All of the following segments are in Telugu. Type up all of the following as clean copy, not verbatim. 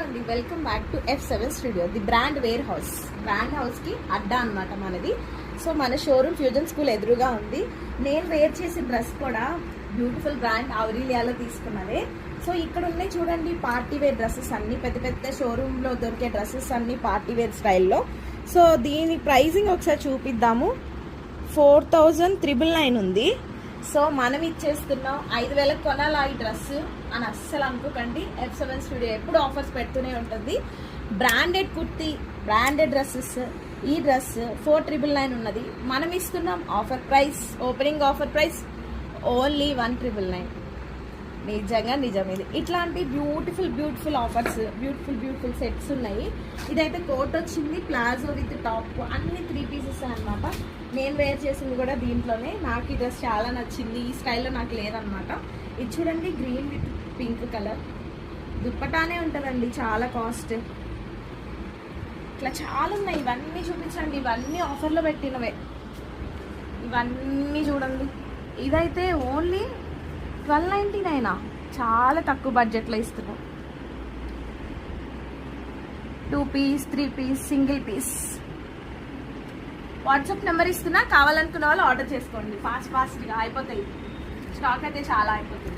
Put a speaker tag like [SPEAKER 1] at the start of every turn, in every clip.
[SPEAKER 1] అండి, welcome back to F7 studio, the brand warehouse. Brand హౌస్కి అడ్డా అనమాట మనది. సో మన షోరూమ్ ఫ్యూజన్ స్కూల్ ఎదురుగా ఉంది. నేను వేర్ చేసిన డ్రెస్ కూడా బ్యూటిఫుల్ బ్రాండ్ అవరీలియాలో తీసుకున్నదే. సో ఇక్కడ ఉన్నాయి చూడండి పార్టీ వేర్ డ్రెస్సెస్ అన్ని, పెద్ద పెద్ద షోరూంలో దొరికే డ్రెస్సెస్ అన్ని పార్టీ వేర్ స్టైల్లో. సో దీని ప్రైజింగ్ ఒకసారి చూపిద్దాము. 4,999 ఉంది. సో మనం ఇచ్చేస్తున్నాం 5,000 కొనాలా ఈ డ్రెస్ అని అస్సలు అనుకోకండి. F7 స్టూడియో ఎప్పుడు ఆఫర్స్ పెడుతూనే ఉంటుంది. Branded kurti, branded dresses. ఈ డ్రెస్ 4,999 ఉన్నది. మనం ఇస్తున్నాం offer price, opening offer price only 1,999. నిజంగా నిజం ఇది. ఇట్లాంటి బ్యూటిఫుల్ ఆఫర్స్, బ్యూటిఫుల్ సెట్స్ ఉన్నాయి. ఇదైతే కోట్ వచ్చింది, ప్లాజో విత్ టాప్, అన్ని 3 పీసెస్ అనమాట. నేను వేర్ చేసింది కూడా దీంట్లోనే. నాకు ఈ డ్రెస్ చాలా నచ్చింది. ఈ స్టైల్లో నాకు లేదనమాట. ఇది చూడండి, గ్రీన్ విత్ పింక్ కలర్ దుప్పటానే ఉంటుందండి, చాలా కాస్ట్. ఇట్లా చాలా ఉన్నాయి. ఇవన్నీ చూపించండి, ఇవన్నీ ఆఫర్లో పెట్టినవే. ఇవన్నీ చూడండి. ఇదైతే ఓన్లీ 1299, చాలా తక్కువ బడ్జెట్లో ఇస్తున్నాం. 2 piece, 3 piece, single piece. WhatsApp number ఇస్తున్నా, కావాలనుకున్న వాళ్ళు ఆర్డర్ చేసుకోండి. ఫాస్ట్గా అయిపోతాయి. స్టాక్ అయితే చాలా అయిపోతుంది.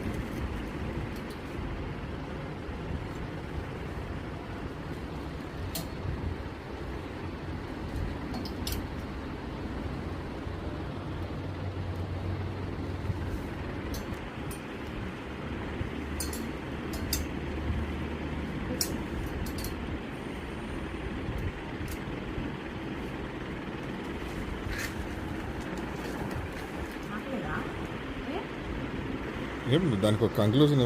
[SPEAKER 2] దానికి ఒక కంక్లూజన్